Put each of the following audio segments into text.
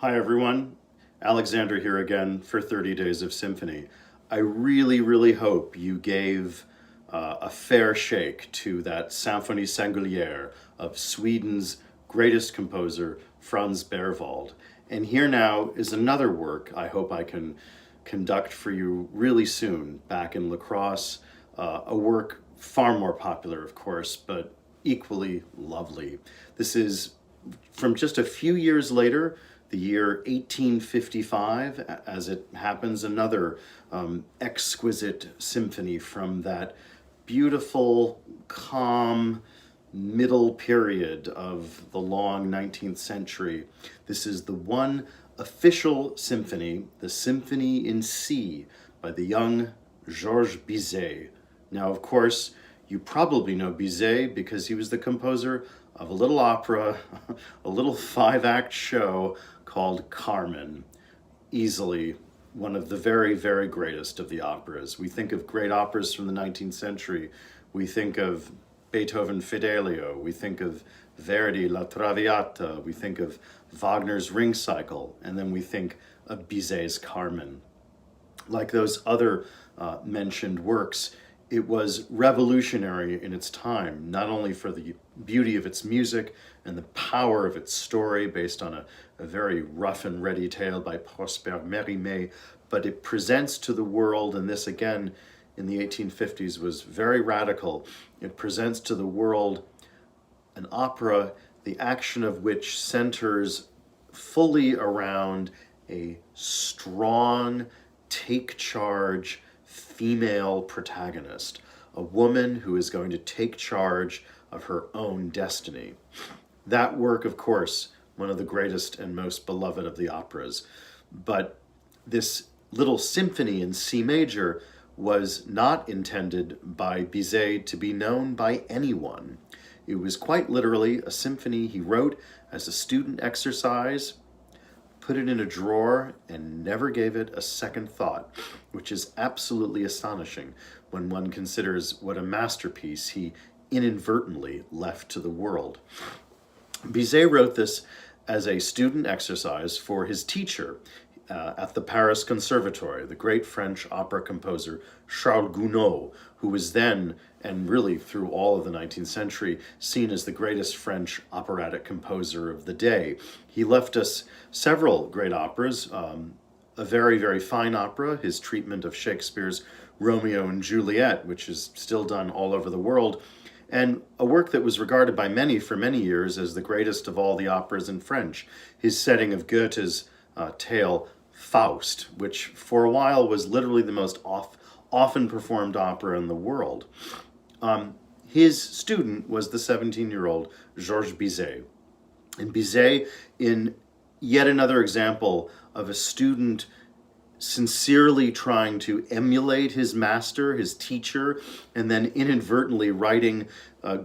Hi everyone, Alexander here again for 30 Days of Symphony. I really hope you gave a fair shake to that Symphonie Singulière of Sweden's greatest composer, Franz Berwald. And here now is another work I hope I can conduct for you really soon back in Crosse, a work far more popular, of course, but equally lovely. This is from just a few years later, the year 1855, as it happens, another exquisite symphony from that beautiful, calm, middle period of the long 19th century. This is the one official symphony, the Symphony in C by the young Georges Bizet. Now, of course, you probably know Bizet because he was the composer of a little opera, a little 5-act show called Carmen. Easily one of the very greatest of the operas. We think of great operas from the 19th century. We think of Beethoven Fidelio. We think of Verdi La Traviata. We think of Wagner's Ring Cycle. And then we think of Bizet's Carmen. Like those other mentioned works, it was revolutionary in its time, not only for the beauty of its music and the power of its story based on a very rough and ready tale by Prosper Mérimée, but it presents to the world, and this again in the 1850s was very radical, it presents to the world an opera, the action of which centers fully around a strong, take charge, female protagonist, a woman who is going to take charge of her own destiny. That work, of course, one of the greatest and most beloved of the operas. But this little symphony in C major was not intended by Bizet to be known by anyone. It was quite literally a symphony he wrote as a student exercise, put it in a drawer, and never gave it a second thought, which is absolutely astonishing when one considers what a masterpiece he inadvertently left to the world. Bizet wrote this as a student exercise for his teacher at the Paris Conservatory, the great French opera composer Charles Gounod, who was then, and really through all of the 19th century, seen as the greatest French operatic composer of the day. He left us several great operas, a very fine opera, his treatment of Shakespeare's Romeo and Juliet, which is still done all over the world, and a work that was regarded by many for many years as the greatest of all the operas in French, his setting of Goethe's tale Faust, which for a while was literally the most often performed opera in the world. His student was the 17-year-old Georges Bizet. And Bizet, in yet another example of a student sincerely trying to emulate his master, his teacher, and then inadvertently writing,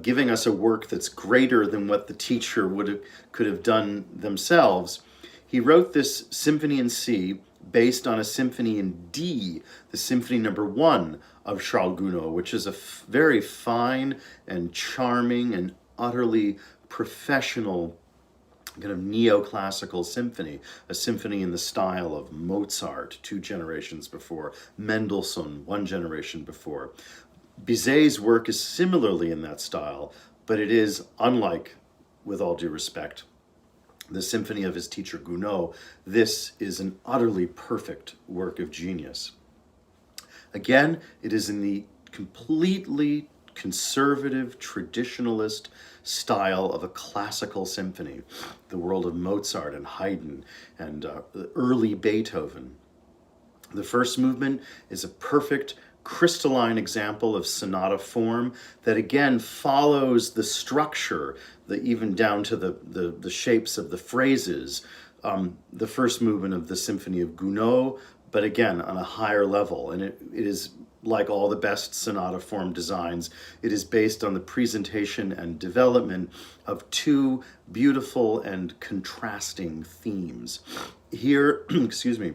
giving us a work that's greater than what the teacher could have done themselves. He wrote this symphony in C based on a symphony in D, the Symphony No. 1 of Charles Gounod, which is a very fine and charming and utterly professional kind of neoclassical symphony, a symphony in the style of Mozart 2 generations before, Mendelssohn 1 generation before. Bizet's work is similarly in that style, but it is, unlike, with all due respect, the symphony of his teacher Gounod, this is an utterly perfect work of genius. Again, it is in the completely conservative, traditionalist style of a classical symphony, the world of Mozart and Haydn and early Beethoven. The first movement is a perfect crystalline example of sonata form that again follows the structure, even down to the shapes of the phrases, the first movement of the Symphony of Gounod, but again on a higher level. And it is like all the best sonata form designs, it is based on the presentation and development of two beautiful and contrasting themes. Here, excuse me,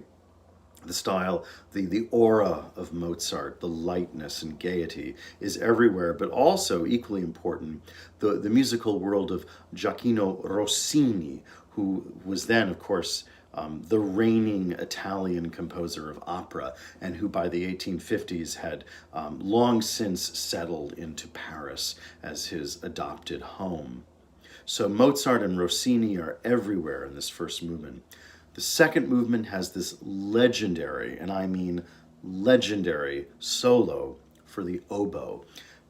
the style, the aura of Mozart, the lightness and gaiety is everywhere, but also equally important, the musical world of Gioacchino Rossini, who was then, of course, the reigning Italian composer of opera, and who by the 1850s had long since settled into Paris as his adopted home. So Mozart and Rossini are everywhere in this first movement. The second movement has this legendary, and I mean legendary, solo for the oboe.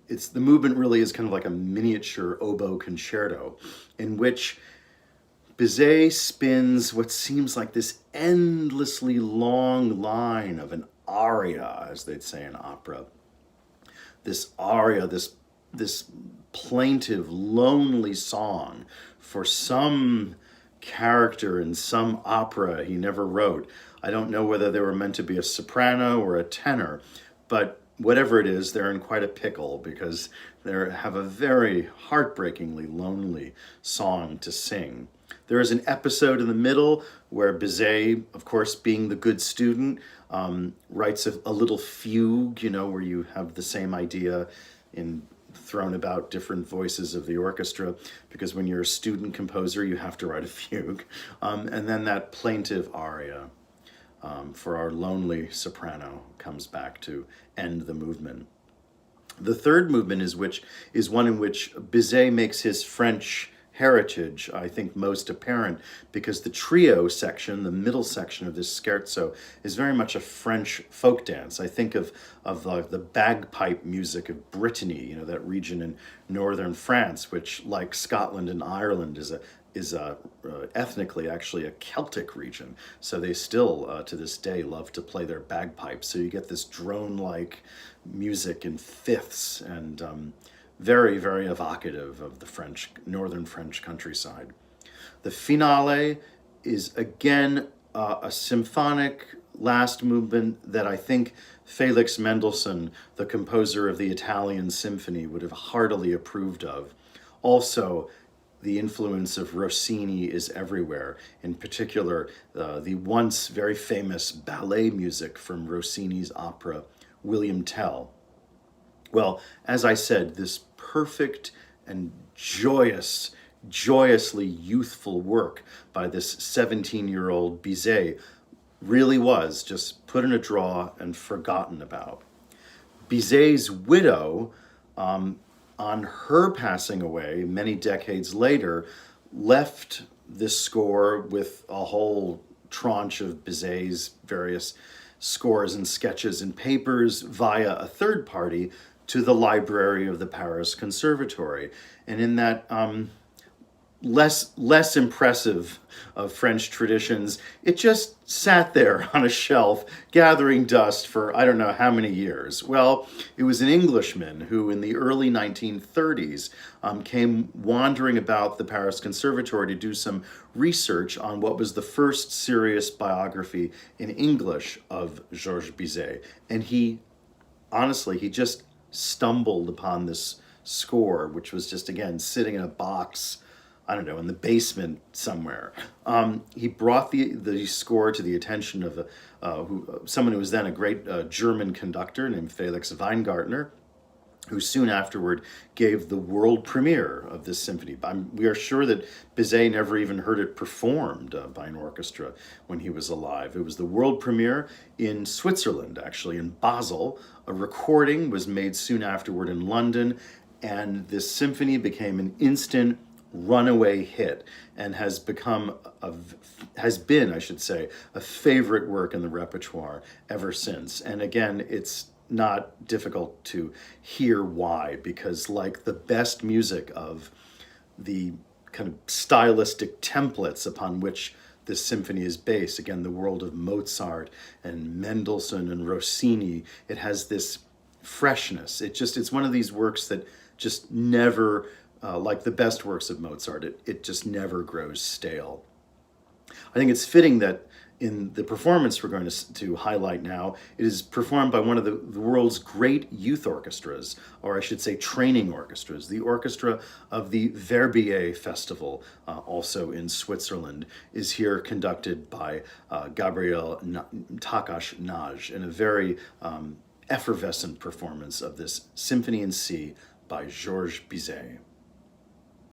The movement really is kind of like a miniature oboe concerto in which Bizet spins what seems like this endlessly long line of an aria, as they'd say in opera. This aria, this plaintive, lonely song for some character in some opera he never wrote. I don't know whether they were meant to be a soprano or a tenor, but whatever it is, they're in quite a pickle because they have a very heartbreakingly lonely song to sing. There is an episode in the middle where Bizet, of course, being the good student, writes a little fugue, where you have the same idea thrown about different voices of the orchestra, because when you're a student composer, you have to write a fugue. And then that plaintive aria for our lonely soprano comes back to end the movement. The third movement is one in which Bizet makes his French heritage, I think, most apparent, because the trio section, the middle section of this scherzo, is very much a French folk dance. I think of the bagpipe music of Brittany, that region in northern France, which, like Scotland and Ireland, is ethnically actually a Celtic region. So they still, to this day, love to play their bagpipes. So you get this drone-like music in fifths, and very, very evocative of the northern French countryside. The finale is again a symphonic last movement that I think Felix Mendelssohn, the composer of the Italian Symphony, would have heartily approved of. Also, the influence of Rossini is everywhere, in particular the once very famous ballet music from Rossini's opera, William Tell. Well, as I said, this perfect and joyously youthful work by this 17-year-old Bizet really was just put in a drawer and forgotten about. Bizet's widow, on her passing away many decades later, left this score with a whole tranche of Bizet's various scores and sketches and papers via a third party to the library of the Paris Conservatory. And in that less impressive of French traditions, it just sat there on a shelf gathering dust for I don't know how many years. Well, it was an Englishman who in the early 1930s came wandering about the Paris Conservatory to do some research on what was the first serious biography in English of Georges Bizet. And he just stumbled upon this score, which was just, again, sitting in a box, I don't know, in the basement somewhere. He brought the score to the attention of someone who was then a great German conductor named Felix Weingartner, who soon afterward gave the world premiere of this symphony. We are sure that Bizet never even heard it performed by an orchestra when he was alive. It was the world premiere in Switzerland, actually, in Basel. A recording was made soon afterward in London, and this symphony became an instant runaway hit and has been, I should say, a favorite work in the repertoire ever since. And again, it's not difficult to hear why, because like the best music of the kind of stylistic templates upon which this symphony is based, again, the world of Mozart and Mendelssohn and Rossini, it has this freshness. It's one of these works that just never, like the best works of Mozart, it just never grows stale. I think it's fitting that in the performance we're going to highlight now, it is performed by one of the world's great youth orchestras, or I should say training orchestras, the orchestra of the Verbier Festival, also in Switzerland, is here conducted by Gabriel Takash-Naj in a very effervescent performance of this Symphony in C by Georges Bizet.